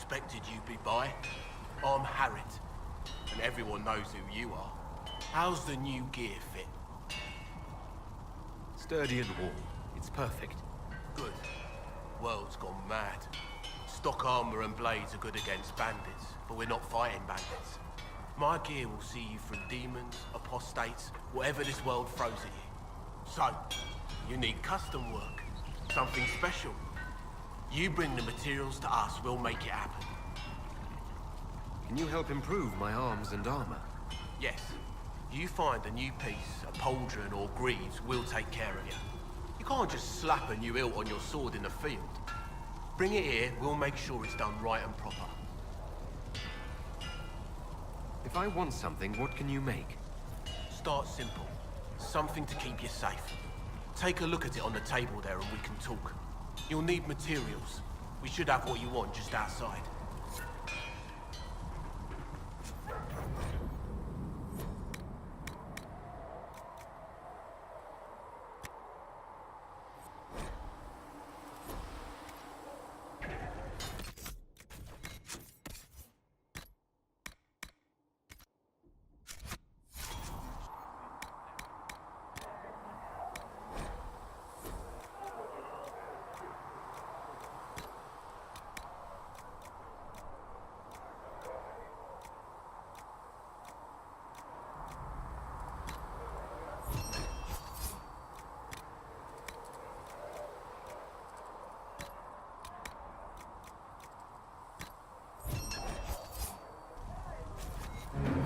expected you'd be by. I'm Harriet, and everyone knows who you are. How's the new gear fit? Sturdy and warm. It's perfect. Good. World's gone mad. Stock armor and blades are good against bandits, but we're not fighting bandits. My gear will see you through demons, apostates, whatever this world throws at you. So, you need custom work. Something special. You bring the materials to us, we'll make it happen. Can you help improve my arms and armor? Yes. You find a new piece, a pauldron or greaves, we'll take care of you. You can't just slap a new hilt on your sword in the field. Bring it here, we'll make sure it's done right and proper. If I want something, what can you make? Start simple. Something to keep you safe. Take a look at it on the table there and we can talk. You'll need materials. We should have what you want just outside.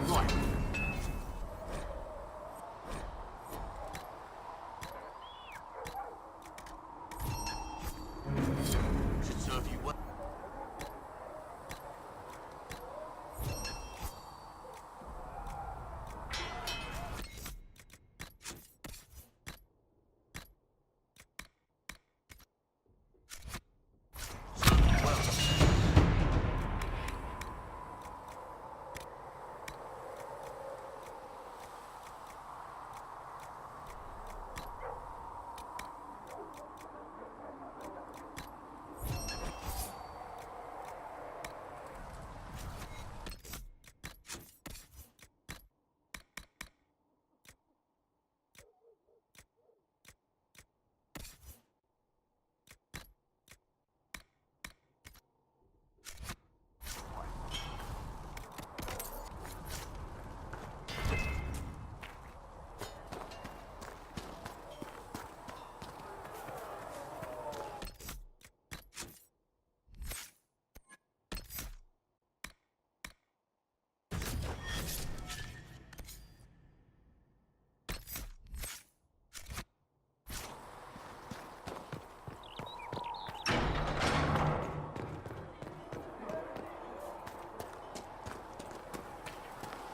Right. Should serve you well.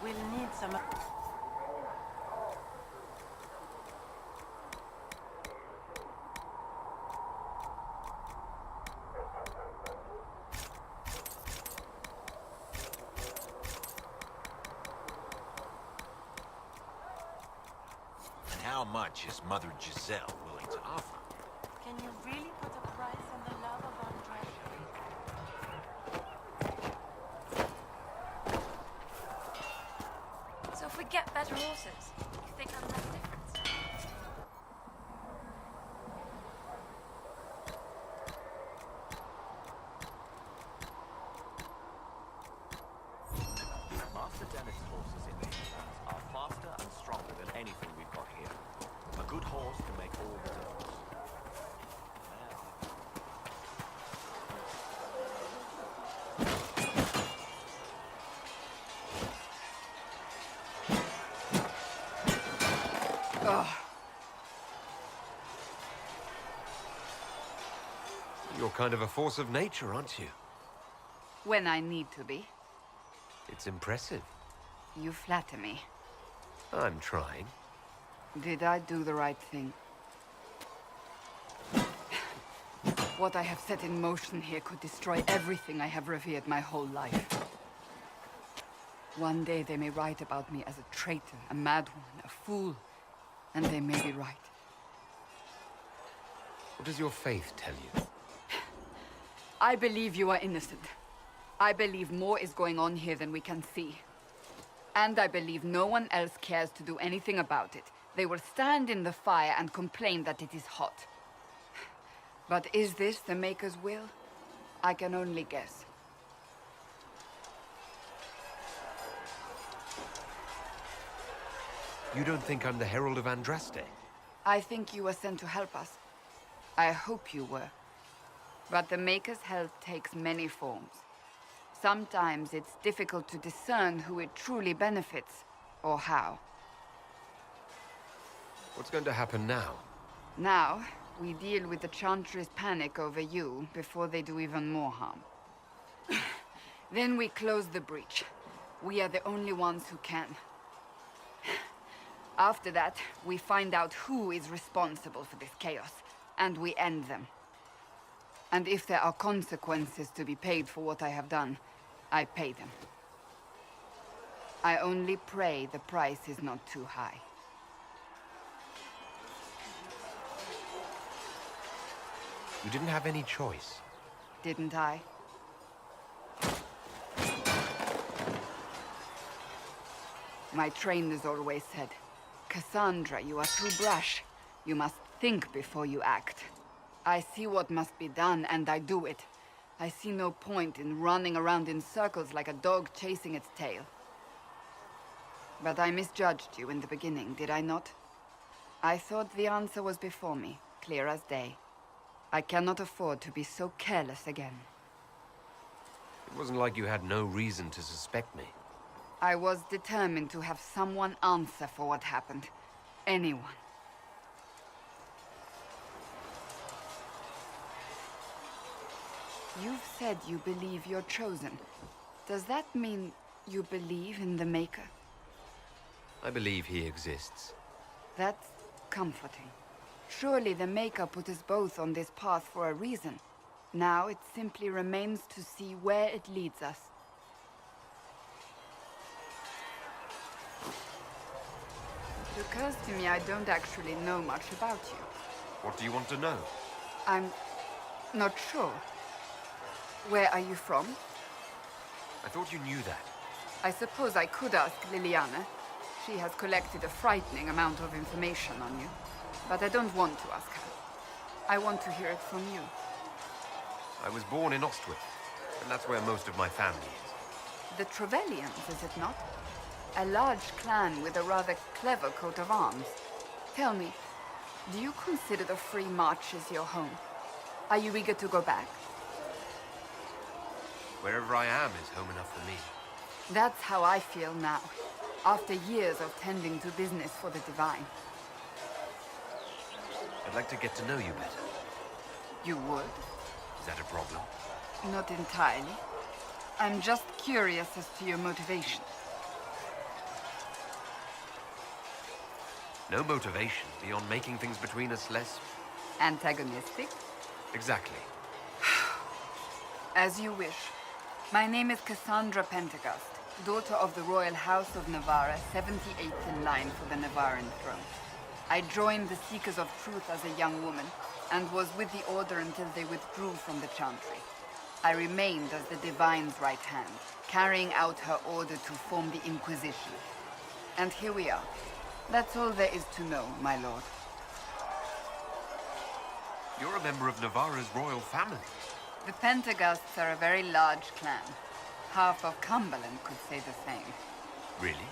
We'll need some... And how much is Mother Giselle willing to offer? Can you really put a price on the love of Andre? So if we get better horses, you think that'll make a difference? Master Dennis's horses in these lands are faster and stronger than anything we've got here. A good horse can make all the difference. You're kind of a force of nature, aren't you? When I need to be. It's impressive. You flatter me. I'm trying. Did I do the right thing? What I have set in motion here could destroy everything I have revered my whole life. One day they may write about me as a traitor, a madwoman, a fool, and they may be right. What does your faith tell you? I believe you are innocent. I believe more is going on here than we can see. And I believe no one else cares to do anything about it. They will stand in the fire and complain that it is hot. But is this the Maker's will? I can only guess. You don't think I'm the Herald of Andraste? I think you were sent to help us. I hope you were. But the Maker's help takes many forms. Sometimes it's difficult to discern who it truly benefits, or how. What's going to happen now? Now, we deal with the Chantry's panic over you before they do even more harm. Then we close the breach. We are the only ones who can. After that, we find out who is responsible for this chaos, and we end them. And if there are consequences to be paid for what I have done, I pay them. I only pray the price is not too high. You didn't have any choice. Didn't I? My trainers always said, Cassandra, you are too brash. You must think before you act. I see what must be done, and I do it. I see no point in running around in circles like a dog chasing its tail. But I misjudged you in the beginning, did I not? I thought the answer was before me, clear as day. I cannot afford to be so careless again. It wasn't like you had no reason to suspect me. I was determined to have someone answer for what happened. Anyone. You've said you believe you're chosen. Does that mean you believe in the Maker? I believe he exists. That's comforting. Surely the Maker put us both on this path for a reason. Now it simply remains to see where it leads us. It occurs to me I don't actually know much about you. What do you want to know? I'm not sure. Where are you from? I thought you knew that. I suppose I could ask Liliana. She has collected a frightening amount of information on you. But I don't want to ask her. I want to hear it from you. I was born in Ostwick, and that's where most of my family is. The Trevellians, is it not? A large clan with a rather clever coat of arms. Tell me, do you consider the Free Marches your home? Are you eager to go back? Wherever I am is home enough for me. That's how I feel now, after years of tending to business for the Divine. I'd like to get to know you better. You would? Is that a problem? Not entirely. I'm just curious as to your motivation. No motivation beyond making things between us less... Antagonistic? Exactly. As you wish. My name is Cassandra Pentecost, daughter of the Royal House of Navarra, 78th in line for the Navarran throne. I joined the Seekers of Truth as a young woman, and was with the Order until they withdrew from the Chantry. I remained as the Divine's right hand, carrying out her order to form the Inquisition. And here we are. That's all there is to know, my lord. You're a member of Navarra's royal family. The Pentecosts are a very large clan. Half of Cumberland could say the same. Really?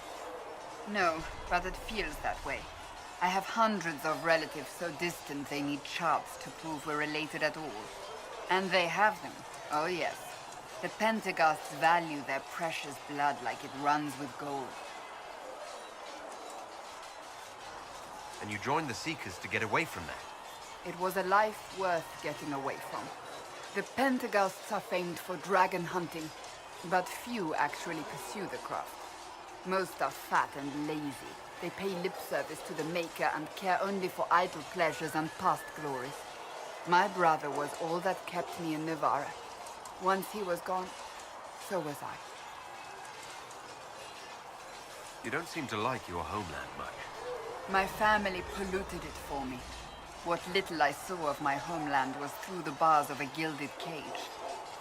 No, but it feels that way. I have hundreds of relatives so distant they need charts to prove we're related at all. And they have them. Oh yes. The Pentecosts value their precious blood like it runs with gold. And you joined the Seekers to get away from that. It was a life worth getting away from. The Pentecosts are famed for dragon hunting, but few actually pursue the craft. Most are fat and lazy. They pay lip service to the Maker and care only for idle pleasures and past glories. My brother was all that kept me in Navarra. Once he was gone, so was I. You don't seem to like your homeland much. My family polluted it for me. What little I saw of my homeland was through the bars of a gilded cage.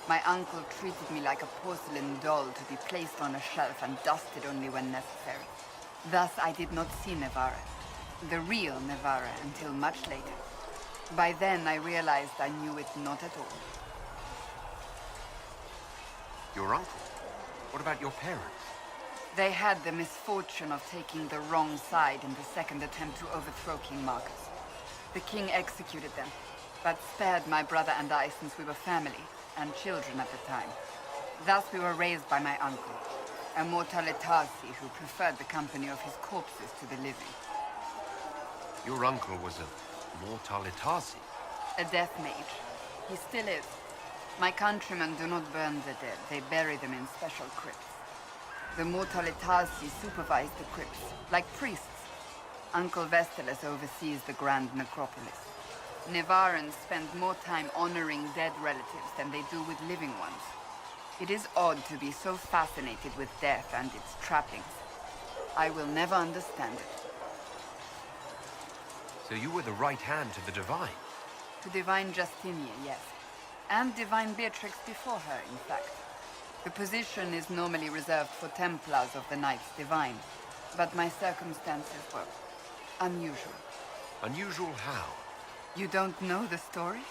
My uncle treated me like a porcelain doll to be placed on a shelf and dusted only when necessary. Thus, I did not see Navarra, the real Navarra, until much later. By then, I realized I knew it not at all. Your uncle? What about your parents? They had the misfortune of taking the wrong side in the second attempt to overthrow King Marcus. The king executed them, but spared my brother and I since we were family and children at the time. Thus we were raised by my uncle, a mortalitasi who preferred the company of his corpses to the living. Your uncle was a mortalitasi? A death mage. He still is. My countrymen do not burn the dead, they bury them in special crypts. The mortalitasi supervise the crypts, like priests. Uncle Vestalis oversees the grand necropolis. Nevarans spend more time honoring dead relatives than they do with living ones. It is odd to be so fascinated with death and its trappings. I will never understand it. So you were the right hand to the Divine? To Divine Justinia, yes. And Divine Beatrix before her, in fact. The position is normally reserved for Templars of the Knights Divine, but my circumstances were unusual. Unusual how? You don't know the story?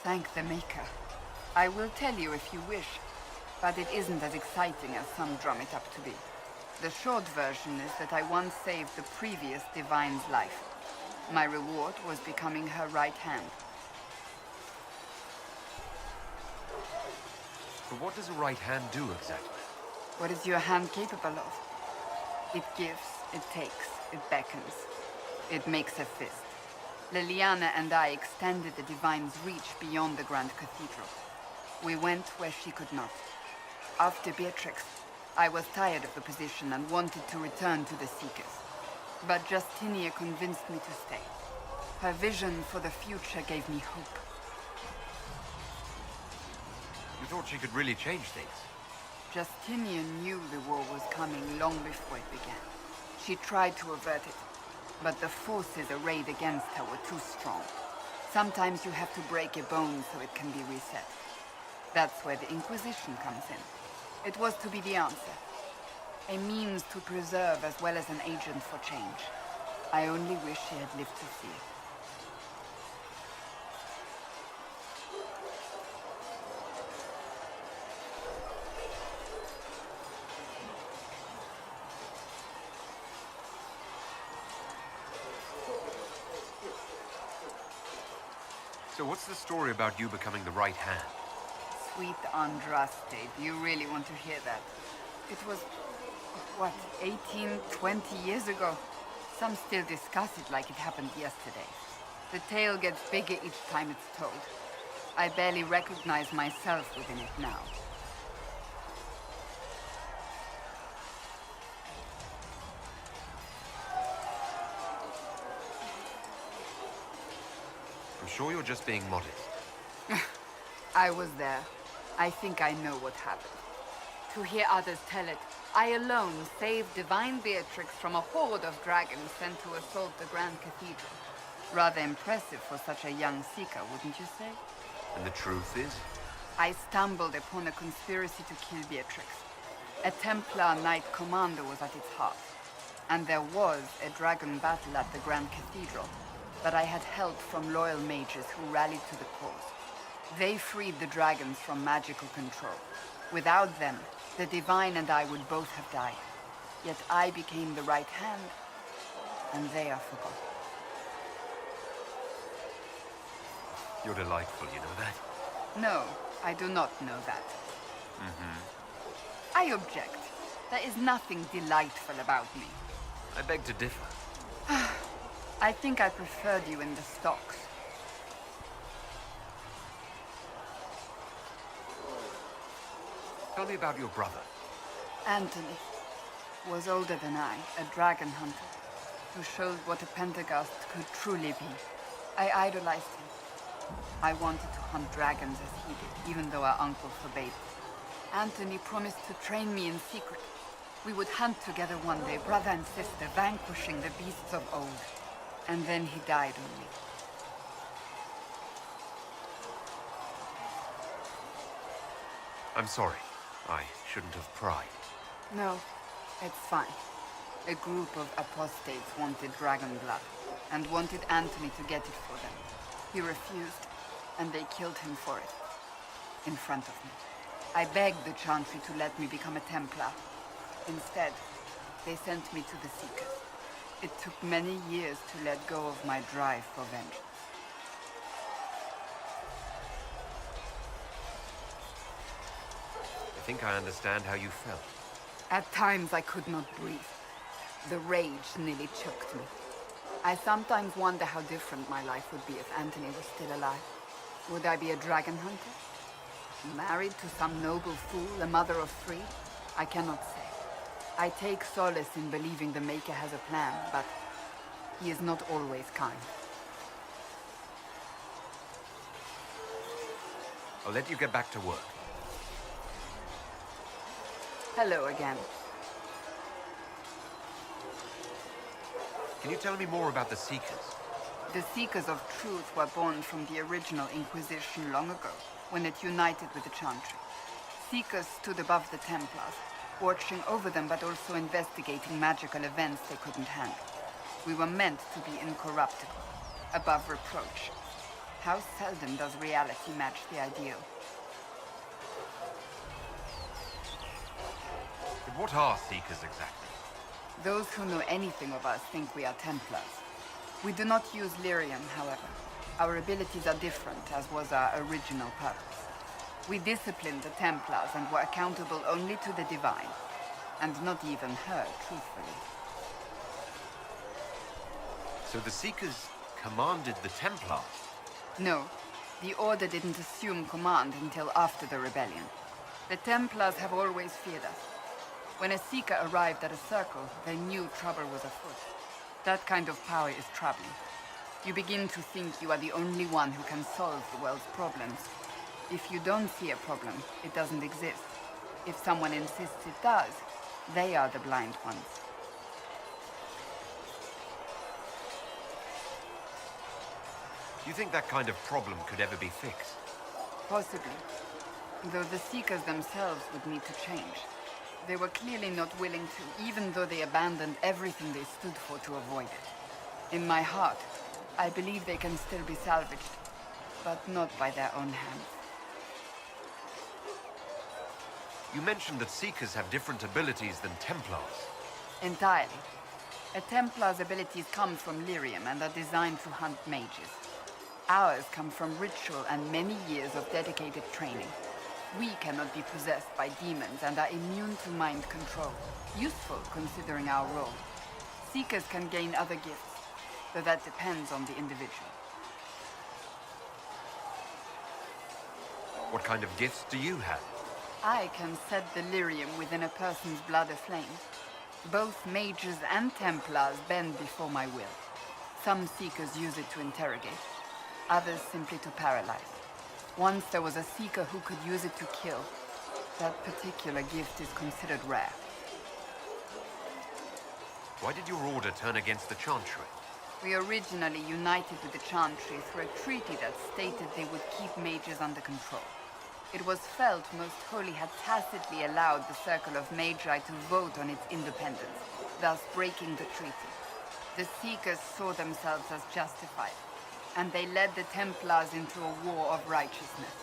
Thank the Maker. I will tell you if you wish, but it isn't as exciting as some drum it up to be. The short version is that I once saved the previous Divine's life. My reward was becoming her right hand. But what does a right hand do exactly? What is your hand capable of? It gives, it takes, it beckons. It makes a fist. Liliana and I extended the Divine's reach beyond the Grand Cathedral. We went where she could not. After Beatrix, I was tired of the position and wanted to return to the Seekers. But Justinia convinced me to stay. Her vision for the future gave me hope. You thought she could really change things? Justinian knew the war was coming long before it began. She tried to avert it, but the forces arrayed against her were too strong. Sometimes you have to break a bone so it can be reset. That's where the Inquisition comes in. It was to be the answer. A means to preserve as well as an agent for change. I only wish she had lived to see it. So what's the story about you becoming the right hand? Sweet Andraste, do you really want to hear that? It was, what, 18, 20 years ago? Some still discuss it like it happened yesterday. The tale gets bigger each time it's told. I barely recognize myself within it now. I'm sure you're just being modest. I was there. I think I know what happened. To hear others tell it, I alone saved Divine Beatrix from a horde of dragons sent to assault the Grand Cathedral. Rather impressive for such a young seeker, wouldn't you say? And the truth is? I stumbled upon a conspiracy to kill Beatrix. A Templar Knight Commander was at its heart. And there was a dragon battle at the Grand Cathedral, but I had help from loyal mages who rallied to the cause. They freed the dragons from magical control. Without them, the Divine and I would both have died. Yet I became the right hand, and they are forgotten. You're delightful, you know that? No, I do not know that. I object. There is nothing delightful about me. I beg to differ. I think I preferred you in the stocks. Tell me about your brother. Anthony was older than I, a dragon hunter, who showed what a Pentagast could truly be. I idolized him. I wanted to hunt dragons as he did, even though our uncle forbade it. Anthony promised to train me in secret. We would hunt together one day, brother and sister, vanquishing the beasts of old. And then he died on me. I'm sorry. I shouldn't have pried. No, it's fine. A group of apostates wanted dragon blood, and wanted Anthony to get it for them. He refused, and they killed him for it. In front of me. I begged the Chantry to let me become a Templar. Instead, they sent me to the Seekers. It took many years to let go of my drive for vengeance. I think I understand how you felt. At times I could not breathe. The rage nearly choked me. I sometimes wonder how different my life would be if Anthony was still alive. Would I be a dragon hunter? Married to some noble fool, a mother of three? I cannot say. I take solace in believing the Maker has a plan, but he is not always kind. I'll let you get back to work. Hello again. Can you tell me more about the Seekers? The Seekers of Truth were born from the original Inquisition long ago, when it united with the Chantry. Seekers stood above the Templars, watching over them but also investigating magical events they couldn't handle. We were meant to be incorruptible, above reproach. How seldom does reality match the ideal? But what are Seekers exactly? Those who know anything of us think we are Templars. We do not use lyrium, however. Our abilities are different, as was our original purpose. We disciplined the Templars and were accountable only to the Divine, and not even her, truthfully. So the Seekers commanded the Templars? No, the Order didn't assume command until after the rebellion. The Templars have always feared us. When a Seeker arrived at a circle, they knew trouble was afoot. That kind of power is troubling. You begin to think you are the only one who can solve the world's problems. If you don't see a problem, it doesn't exist. If someone insists it does, they are the blind ones. You think that kind of problem could ever be fixed? Possibly. Though the Seekers themselves would need to change. They were clearly not willing to, even though they abandoned everything they stood for to avoid it. In my heart, I believe they can still be salvaged, but not by their own hands. You mentioned that Seekers have different abilities than Templars. Entirely. A Templar's abilities come from lyrium and are designed to hunt mages. Ours come from ritual and many years of dedicated training. We cannot be possessed by demons and are immune to mind control. Useful considering our role. Seekers can gain other gifts, though that depends on the individual. What kind of gifts do you have? I can set the lyrium within a person's blood aflame. Both mages and Templars bend before my will. Some Seekers use it to interrogate, others simply to paralyze. Once there was a Seeker who could use it to kill. That particular gift is considered rare. Why did your order turn against the Chantry? We originally united with the Chantry through a treaty that stated they would keep mages under control. It was felt Most Holy had tacitly allowed the Circle of Magi to vote on its independence, thus breaking the treaty. The Seekers saw themselves as justified, and they led the Templars into a war of righteousness.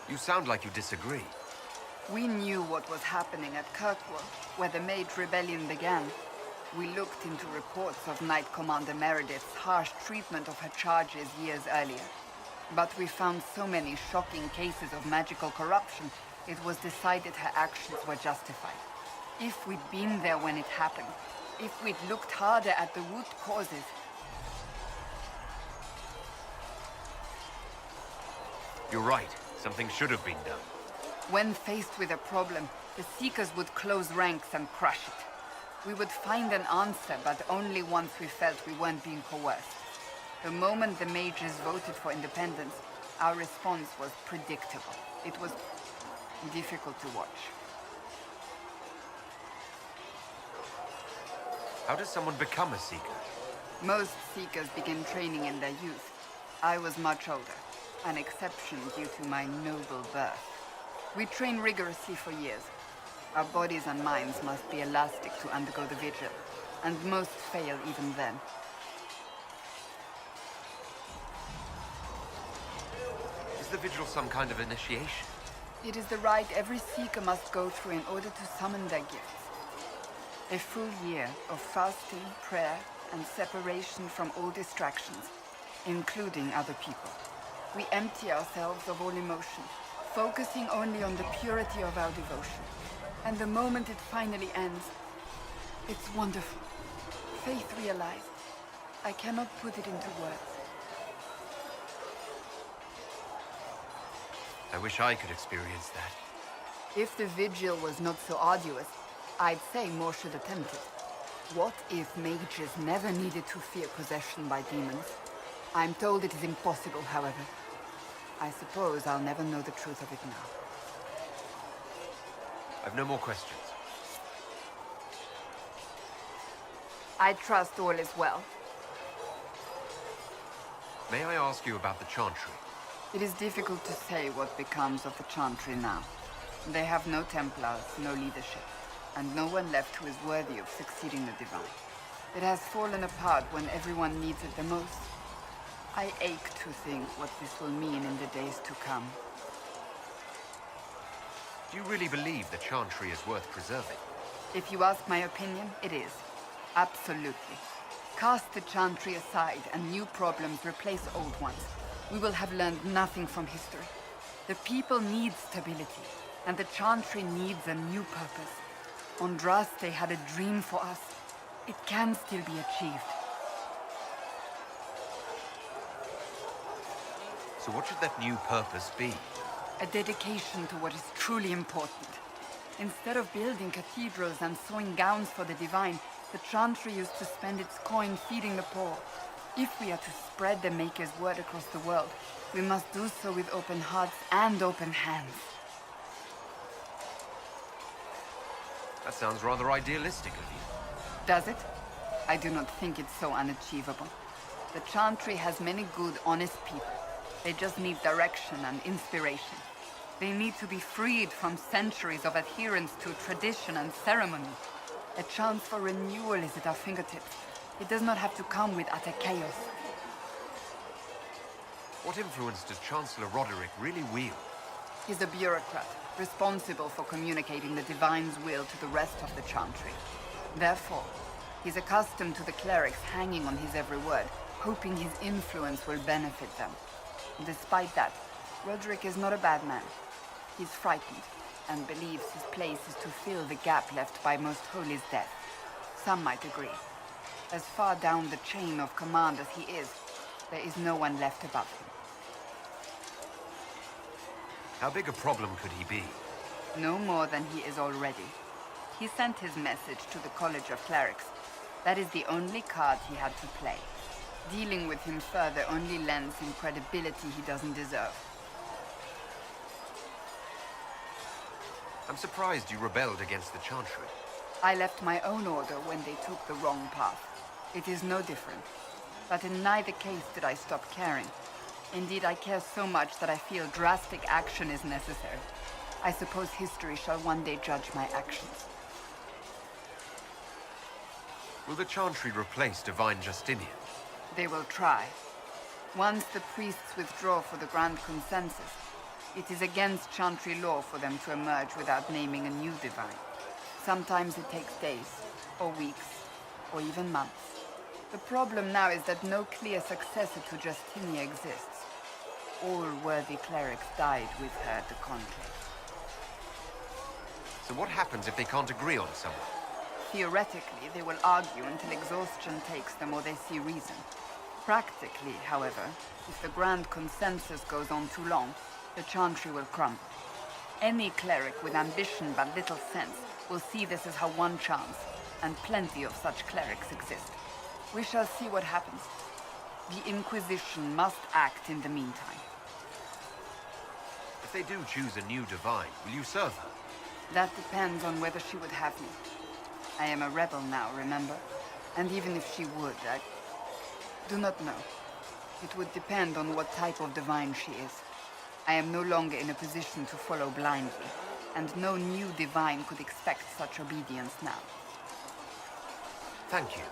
You sound like you disagree. We knew what was happening at Kirkwall, where the Mage Rebellion began. We looked into reports of Knight Commander Meredith's harsh treatment of her charges years earlier. But we found so many shocking cases of magical corruption, it was decided her actions were justified. If we'd been there when it happened, if we'd looked harder at the root causes. You're right. Something should have been done. When faced with a problem, the Seekers would close ranks and crush it. We would find an answer, but only once we felt we weren't being coerced. The moment the mages voted for independence, our response was predictable. It was difficult to watch. How does someone become a Seeker? Most Seekers begin training in their youth. I was much older. An exception due to my noble birth. We train rigorously for years. Our bodies and minds must be elastic to undergo the vigil, and most fail even then. Is the vigil some kind of initiation? It is the rite every seeker must go through in order to summon their gifts. A full year of fasting, prayer, and separation from all distractions, including other people. We empty ourselves of all emotion, focusing only on the purity of our devotion. And the moment it finally ends, it's wonderful. Faith realized. I cannot put it into words. I wish I could experience that. If the vigil was not so arduous, I'd say more should attempt it. What if mages never needed to fear possession by demons? I'm told it is impossible, however. I suppose I'll never know the truth of it now. I've no more questions. I trust all is well. May I ask you about the Chantry? It is difficult to say what becomes of the Chantry now. They have no Templars, no leadership, and no one left who is worthy of succeeding the Divine. It has fallen apart when everyone needs it the most. I ache to think what this will mean in the days to come. Do you really believe the Chantry is worth preserving? If you ask my opinion, it is. Absolutely. Cast the Chantry aside and new problems replace old ones. We will have learned nothing from history. The people need stability, and the Chantry needs a new purpose. Andraste had a dream for us. It can still be achieved. So what should that new purpose be? A dedication to what is truly important. Instead of building cathedrals and sewing gowns for the divine, the Chantry used to spend its coin feeding the poor. If we are to spread the Maker's word across the world, we must do so with open hearts and open hands. That sounds rather idealistic of you. Does it? I do not think it's so unachievable. The Chantry has many good, honest people. They just need direction and inspiration. They need to be freed from centuries of adherence to tradition and ceremony. A chance for renewal is at our fingertips. It does not have to come with utter chaos. What influence does Chancellor Roderick really wield? He's a bureaucrat, responsible for communicating the Divine's will to the rest of the Chantry. Therefore, he's accustomed to the clerics hanging on his every word, hoping his influence will benefit them. Despite that, Roderick is not a bad man. He's frightened, and believes his place is to fill the gap left by Most Holy's death. Some might agree. As far down the chain of command as he is, there is no one left above him. How big a problem could he be? No more than he is already. He sent his message to the College of Clerics. That is the only card he had to play. Dealing with him further only lends him credibility he doesn't deserve. I'm surprised you rebelled against the Chantry. I left my own order when they took the wrong path. It is no different. But in neither case did I stop caring. Indeed, I care so much that I feel drastic action is necessary. I suppose history shall one day judge my actions. Will the Chantry replace Divine Justinian? They will try. Once the priests withdraw for the Grand Consensus, it is against Chantry law for them to emerge without naming a new divine. Sometimes it takes days, or weeks, or even months. The problem now is that no clear successor to Justinia exists. All worthy clerics died with her at the conclave. So what happens if they can't agree on someone? Theoretically, they will argue until exhaustion takes them or they see reason. Practically, however, if the Grand Consensus goes on too long, the Chantry will crumble. Any cleric with ambition but little sense will see this as her one chance, and plenty of such clerics exist. We shall see what happens. The Inquisition must act in the meantime. If they do choose a new divine, will you serve her? That depends on whether she would have me. I am a rebel now, remember? And even if she would, I do not know. It would depend on what type of divine she is. I am no longer in a position to follow blindly, and no new divine could expect such obedience now. Thank you.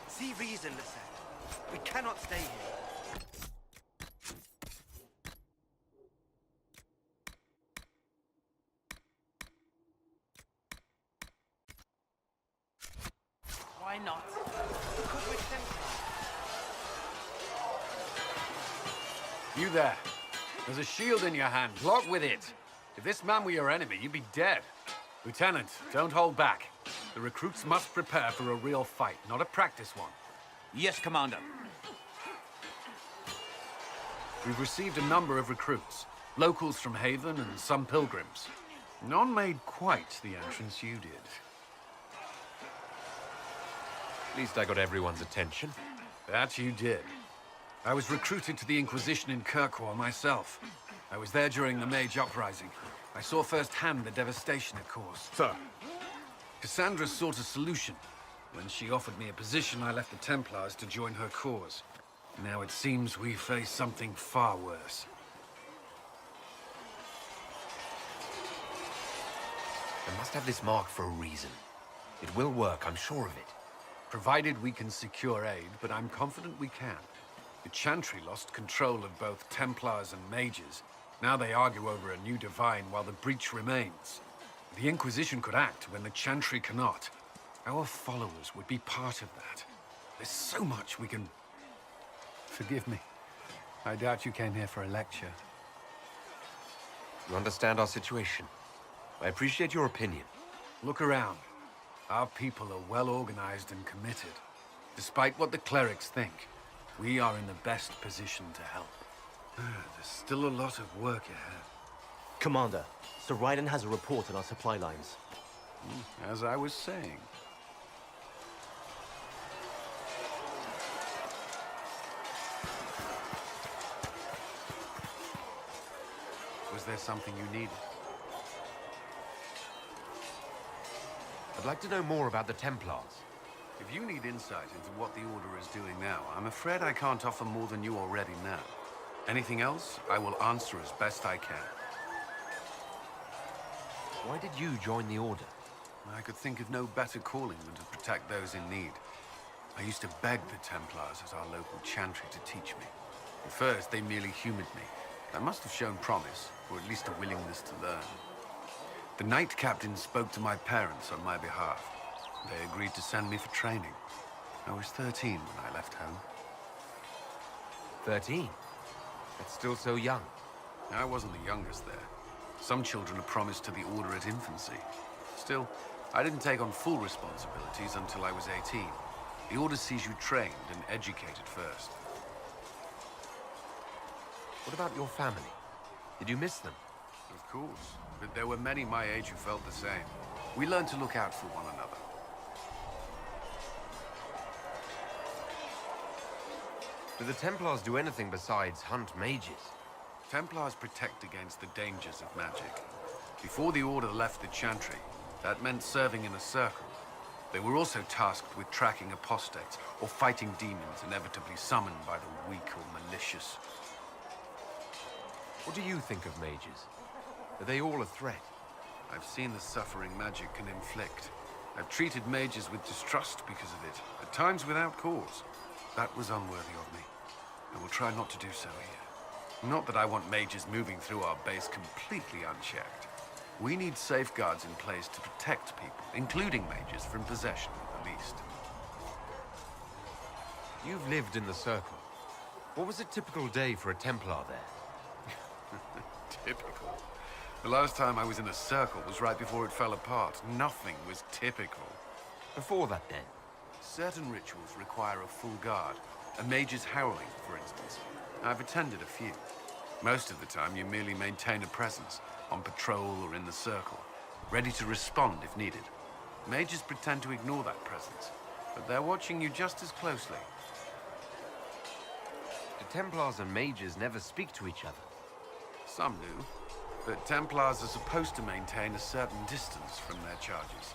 See reason, Lisette. We cannot stay here. Why not? Because we're Templars. You there. There's a shield in your hand. Block with it. If this man were your enemy, you'd be dead. Lieutenant, don't hold back. The recruits must prepare for a real fight, not a practice one. Yes, Commander. We've received a number of recruits. Locals from Haven and some pilgrims. None made quite the entrance you did. At least I got everyone's attention. That you did. I was recruited to the Inquisition in Kirkwall myself. I was there during the Mage Uprising. I saw firsthand the devastation it caused. Sir. Cassandra sought a solution. When she offered me a position, I left the Templars to join her cause. Now it seems we face something far worse. I must have this mark for a reason. It will work, I'm sure of it. Provided we can secure aid, but I'm confident we can. The Chantry lost control of both Templars and Mages. Now they argue over a new divine while the breach remains. The Inquisition could act when the Chantry cannot. Our followers would be part of that. There's so much we can... Forgive me. I doubt you came here for a lecture. You understand our situation. I appreciate your opinion. Look around. Our people are well organized and committed. Despite what the clerics think, we are in the best position to help. There's still a lot of work ahead. Commander, Sir Raiden has a report on our supply lines. As I was saying. Was there something you needed? I'd like to know more about the Templars. If you need insight into what the Order is doing now, I'm afraid I can't offer more than you already know. Anything else, I will answer as best I can. Why did you join the Order? I could think of no better calling than to protect those in need. I used to beg the Templars as our local Chantry to teach me. At first, they merely humored me. I must have shown promise, or at least a willingness to learn. The Knight Captain spoke to my parents on my behalf. They agreed to send me for training. I was 13 when I left home. 13? That's still so young. I wasn't the youngest there. Some children are promised to the Order at infancy. Still, I didn't take on full responsibilities until I was 18. The Order sees you trained and educated first. What about your family? Did you miss them? Of course, but there were many my age who felt the same. We learned to look out for one another. Do the Templars do anything besides hunt mages? Templars protect against the dangers of magic. Before the Order left the Chantry, that meant serving in a circle. They were also tasked with tracking apostates or fighting demons inevitably summoned by the weak or malicious. What do you think of mages? Are they all a threat? I've seen the suffering magic can inflict. I've treated mages with distrust because of it, at times without cause. That was unworthy of me. I will try not to do so here. Not that I want mages moving through our base completely unchecked. We need safeguards in place to protect people, including mages, from possession, at least. You've lived in the Circle. What was a typical day for a Templar there? Typical. The last time I was in a circle was right before it fell apart. Nothing was typical. Before that, then? Certain rituals require a full guard. A mage's harrowing, for instance. I've attended a few. Most of the time, you merely maintain a presence, on patrol or in the circle, ready to respond if needed. Mages pretend to ignore that presence, but they're watching you just as closely. Do Templars and mages never speak to each other? Some do, but Templars are supposed to maintain a certain distance from their charges.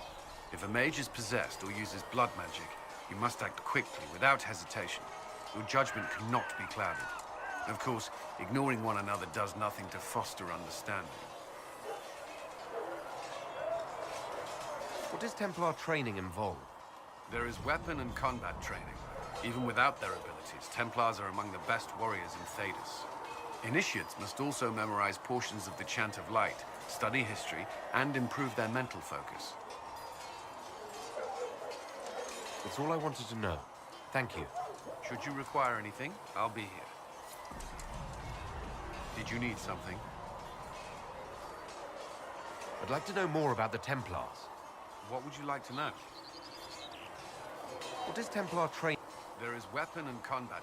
If a mage is possessed or uses blood magic, you must act quickly, without hesitation. Your judgment cannot be clouded. Of course, ignoring one another does nothing to foster understanding. What does Templar training involve? There is weapon and combat training. Even without their abilities, Templars are among the best warriors in Thedas. Initiates must also memorize portions of the Chant of Light, study history, and improve their mental focus. That's all I wanted to know. Thank you. Should you require anything, I'll be here. Did you need something? I'd like to know more about the Templars. What would you like to know? What does Templar train? There is weapon and combat.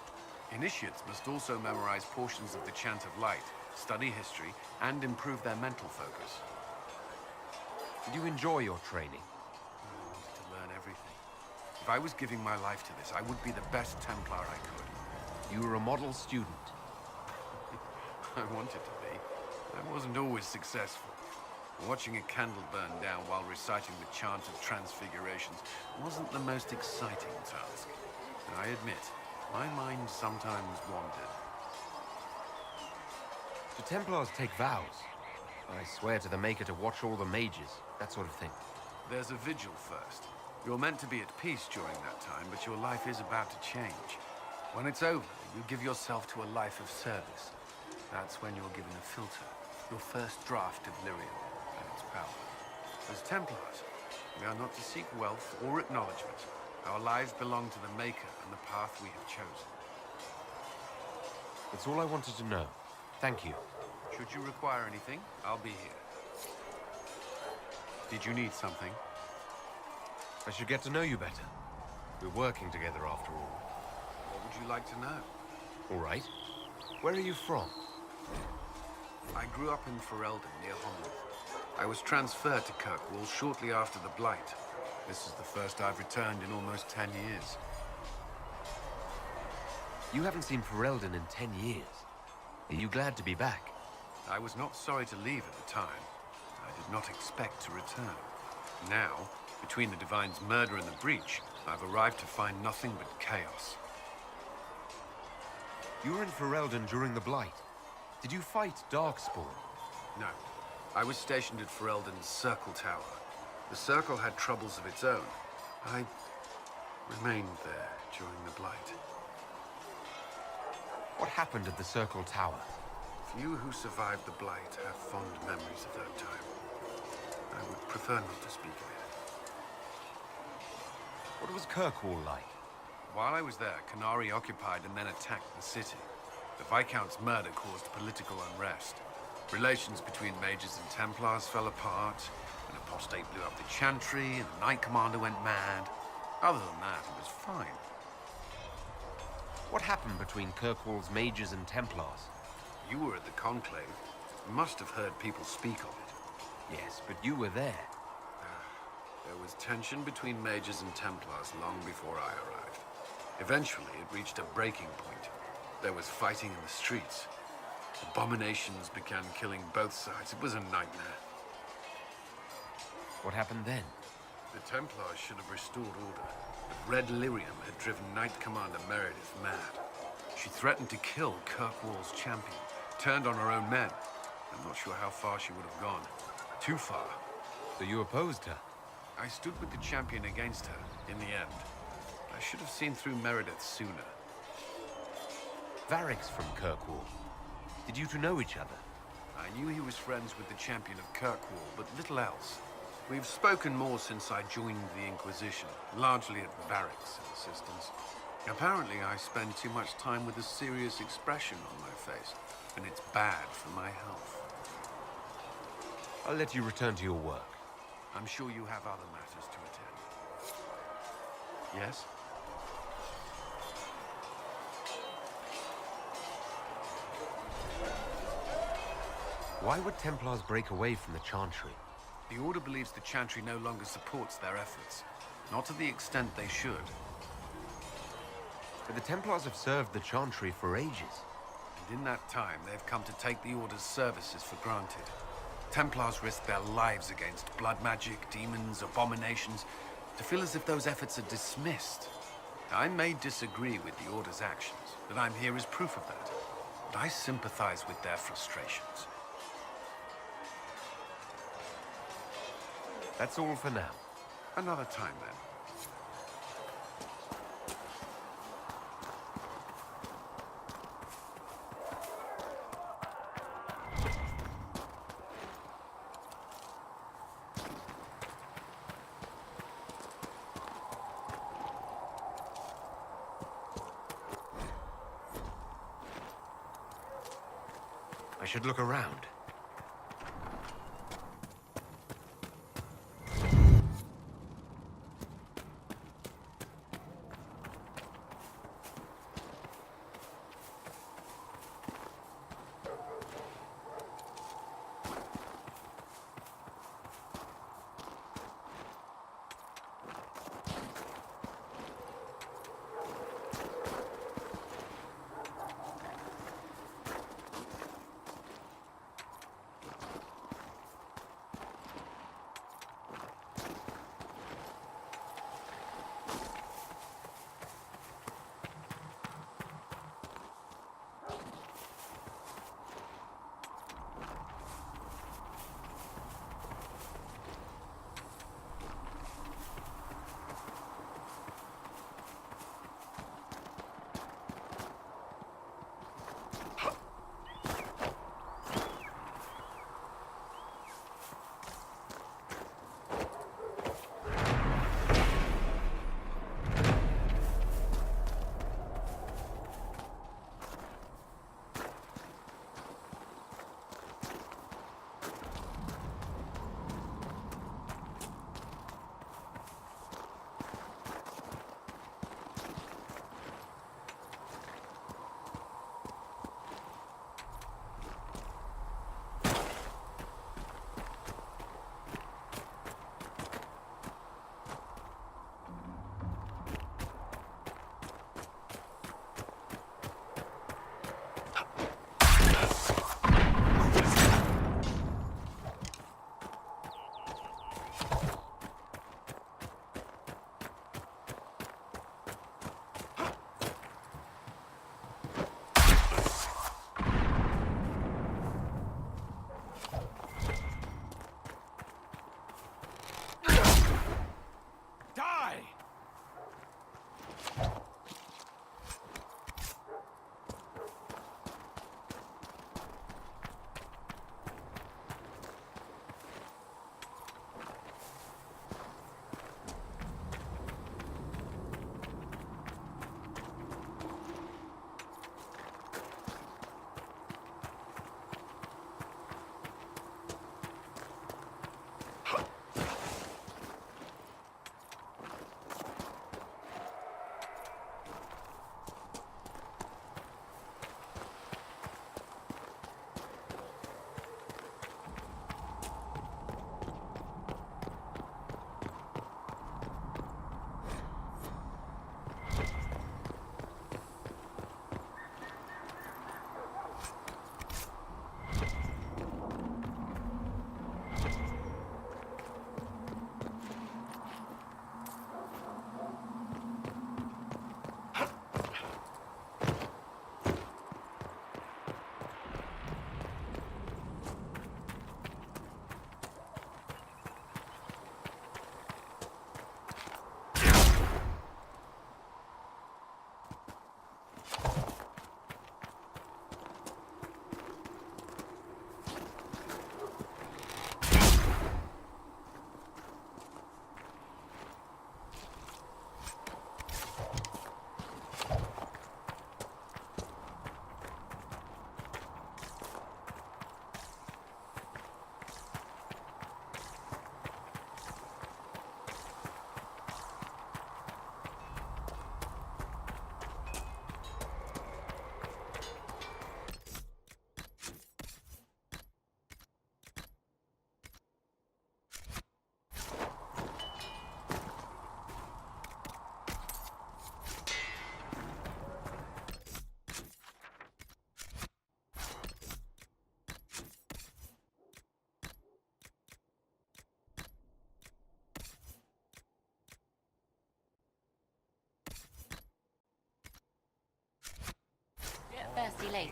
Initiates must also memorize portions of the Chant of Light, study history, and improve their mental focus. Did you enjoy your training? I wanted to learn everything. If I was giving my life to this, I would be the best Templar I could. You were a model student. I wanted to be. I wasn't always successful. Watching a candle burn down while reciting the Chant of Transfigurations wasn't the most exciting task. And I admit, my mind sometimes wandered. Do Templars take vows? I swear to the Maker to watch all the mages, that sort of thing. There's a vigil first. You're meant to be at peace during that time, but your life is about to change. When it's over, you give yourself to a life of service. That's when you're given a filter, your first draft of lyrium and its power. As Templars, we are not to seek wealth or acknowledgement. Our lives belong to the Maker and the path we have chosen. That's all I wanted to know. Thank you. Should you require anything, I'll be here. Did you need something? I should get to know you better. We're working together after all. What would you like to know? All right. Where are you from? I grew up in Ferelden, near Honwood. I was transferred to Kirkwall shortly after the Blight. This is the first I've returned in almost 10 years. You haven't seen Ferelden in 10 years. Are you glad to be back? I was not sorry to leave at the time. I did not expect to return. Now, between the Divine's murder and the breach, I've arrived to find nothing but chaos. You were in Ferelden during the Blight. Did you fight Darkspawn? No. I was stationed at Ferelden's Circle Tower. The Circle had troubles of its own. I remained there during the Blight. What happened at the Circle Tower? Few who survived the Blight have fond memories of that time. I would prefer not to speak of it. What was Kirkwall like? While I was there, Canary occupied and then attacked the city. The Viscount's murder caused political unrest. Relations between mages and Templars fell apart. An apostate blew up the Chantry, and the Knight Commander went mad. Other than that, it was fine. What happened between Kirkwall's mages and Templars? You were at the Conclave. You must have heard people speak of it. Yes, but you were there. There was tension between mages and Templars long before I arrived. Eventually, it reached a breaking point. There was fighting in the streets. Abominations began killing both sides. It was a nightmare. What happened then? The Templars should have restored order, but Red Lyrium had driven Knight Commander Meredith mad. She threatened to kill Kirkwall's champion, turned on her own men. I'm not sure how far she would have gone. Too far. So you opposed her? I stood with the champion against her, in the end. I should have seen through Meredith sooner. Varric's from Kirkwall. Did you two know each other? I knew he was friends with the champion of Kirkwall, but little else. We've spoken more since I joined the Inquisition, largely at Varric's insistence. Apparently, I spend too much time with a serious expression on my face, and it's bad for my health. I'll let you return to your work. I'm sure you have other matters to attend. Yes? Why would Templars break away from the Chantry? The Order believes the Chantry no longer supports their efforts. Not to the extent they should. But the Templars have served the Chantry for ages. And in that time, they've come to take the Order's services for granted. Templars risk their lives against blood magic, demons, abominations, to feel as if those efforts are dismissed. I may disagree with the Order's actions, but I'm here as proof of that. But I sympathize with their frustrations. That's all for now. Another time, then. I should look around.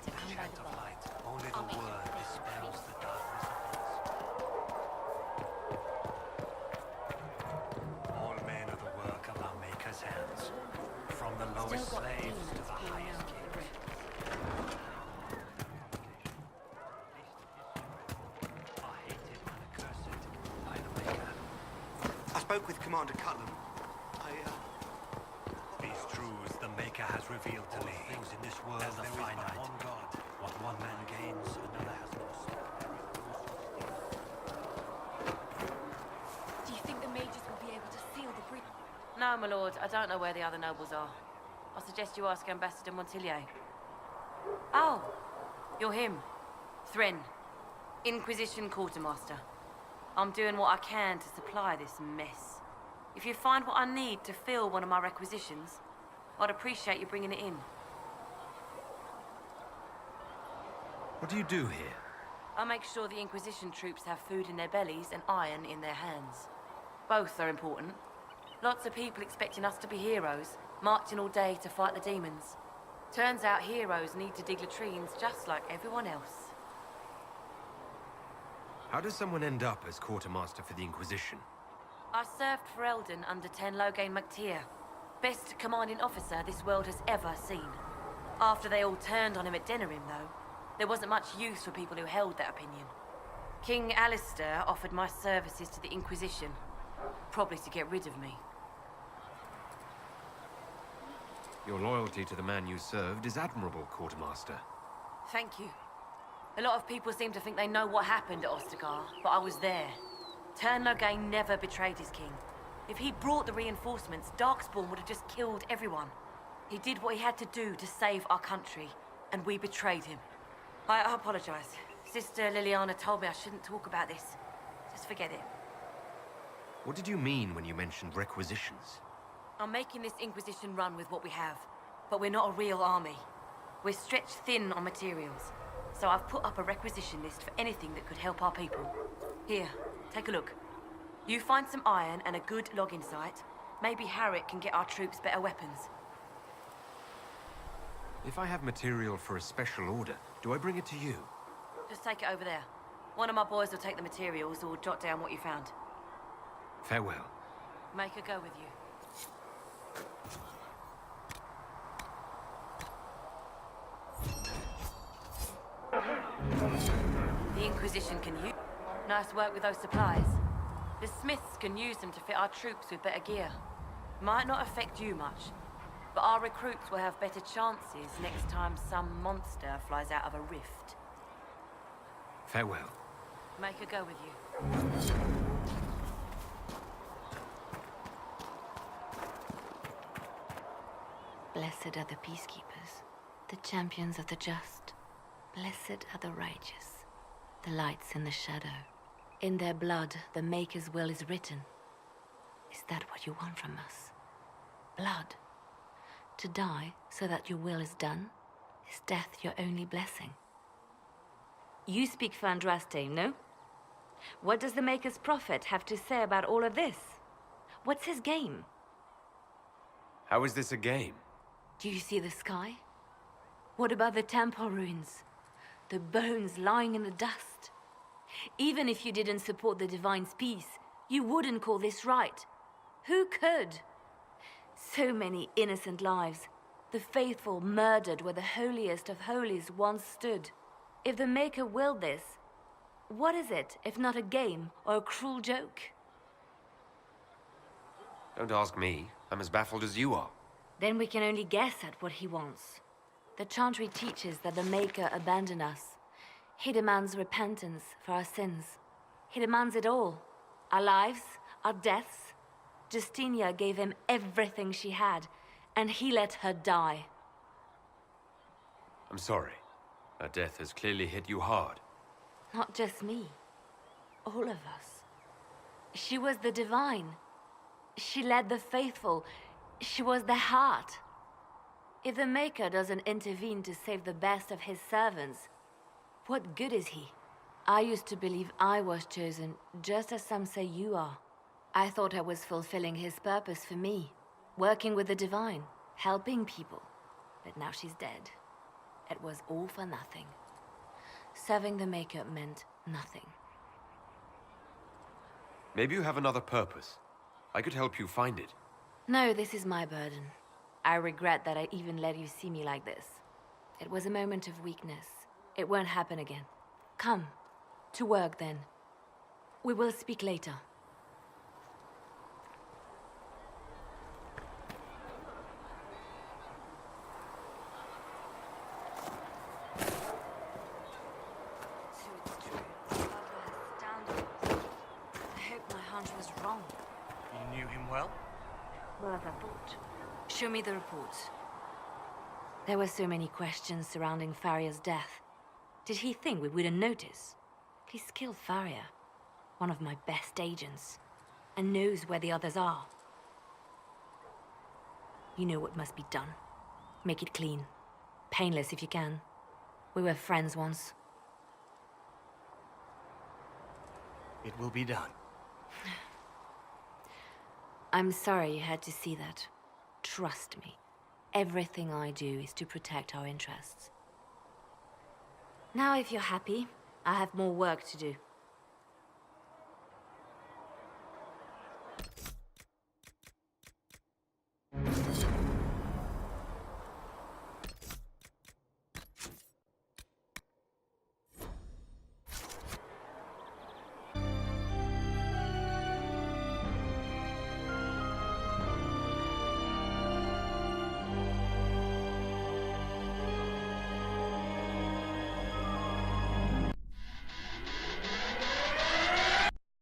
to come by the bar. Light, only I'll the make word it dispels the darkness of us. All men are the work of our Maker's hands, from the lowest Still got slaves to demons the pouring highest out of the kings. Are hated and accursed by the Maker. I spoke with Commander Cutlam. These truths the Maker has revealed to me. Things in this world are finite. One God. What one man gains, another has lost. Do you think the mages will be able to seal the bridge? No, my lord, I don't know where the other nobles are. I suggest you ask Ambassador Montillier. Oh, you're him. Thren, Inquisition Quartermaster. I'm doing what I can to supply this mess. If you find what I need to fill one of my requisitions, I'd appreciate you bringing it in. What do you do here? I make sure the Inquisition troops have food in their bellies and iron in their hands. Both are important. Lots of people expecting us to be heroes, marching all day to fight the demons. Turns out heroes need to dig latrines just like everyone else. How does someone end up as quartermaster for the Inquisition? I served for Eldon under Ten Loghain MacTier. Best commanding officer this world has ever seen. After they all turned on him at Denerim, though, there wasn't much use for people who held that opinion. King Alistair offered my services to the Inquisition, probably to get rid of me. Your loyalty to the man you served is admirable, quartermaster. Thank you. A lot of people seem to think they know what happened at Ostagar, but I was there. Ten Loghain never betrayed his king. If he'd brought the reinforcements, Darkspawn would have just killed everyone. He did what he had to do to save our country, and we betrayed him. I apologize. Sister Liliana told me I shouldn't talk about this. Just forget it. What did you mean when you mentioned requisitions? I'm making this Inquisition run with what we have, but we're not a real army. We're stretched thin on materials, so I've put up a requisition list for anything that could help our people. Here, take a look. You find some iron and a good login site, maybe Harriet can get our troops better weapons. If I have material for a special order, do I bring it to you? Just take it over there. One of my boys will take the materials or jot down what you found. Farewell. Make her go with you. The Inquisition can use... Nice work with those supplies. The Smiths can use them to fit our troops with better gear. Might not affect you much, but our recruits will have better chances next time some monster flies out of a rift. Farewell. Make her go with you. Blessed are the peacekeepers, the champions of the just. Blessed are the righteous, the lights in the shadow. In their blood, the Maker's will is written. Is that what you want from us? Blood? To die so that your will is done? Is death your only blessing? You speak for Andraste, no? What does the Maker's prophet have to say about all of this? What's his game? How is this a game? Do you see the sky? What about the temple ruins? The bones lying in the dust? Even if you didn't support the Divine's peace, you wouldn't call this right. Who could? So many innocent lives. The faithful murdered where the holiest of holies once stood. If the Maker willed this, what is it if not a game or a cruel joke? Don't ask me. I'm as baffled as you are. Then we can only guess at what he wants. The Chantry teaches that the Maker abandoned us. He demands repentance for our sins. He demands it all. Our lives, our deaths. Justinia gave him everything she had, and he let her die. I'm sorry. Her death has clearly hit you hard. Not just me. All of us. She was the Divine. She led the faithful. She was their heart. If the Maker doesn't intervene to save the best of his servants, what good is he? I used to believe I was chosen, just as some say you are. I thought I was fulfilling his purpose for me, working with the Divine, helping people. But now she's dead. It was all for nothing. Serving the Maker meant nothing. Maybe you have another purpose. I could help you find it. No, this is my burden. I regret that I even let you see me like this. It was a moment of weakness. It won't happen again. Come. To work, then. We will speak later. You knew him well? Well, as I thought. Show me the reports. There were so many questions surrounding Faria's death. Did he think we wouldn't notice? He's killed Faria, one of my best agents, and knows where the others are. You know what must be done. Make it clean. Painless if you can. We were friends once. It will be done. I'm sorry you had to see that. Trust me. Everything I do is to protect our interests. Now, if you're happy, I have more work to do.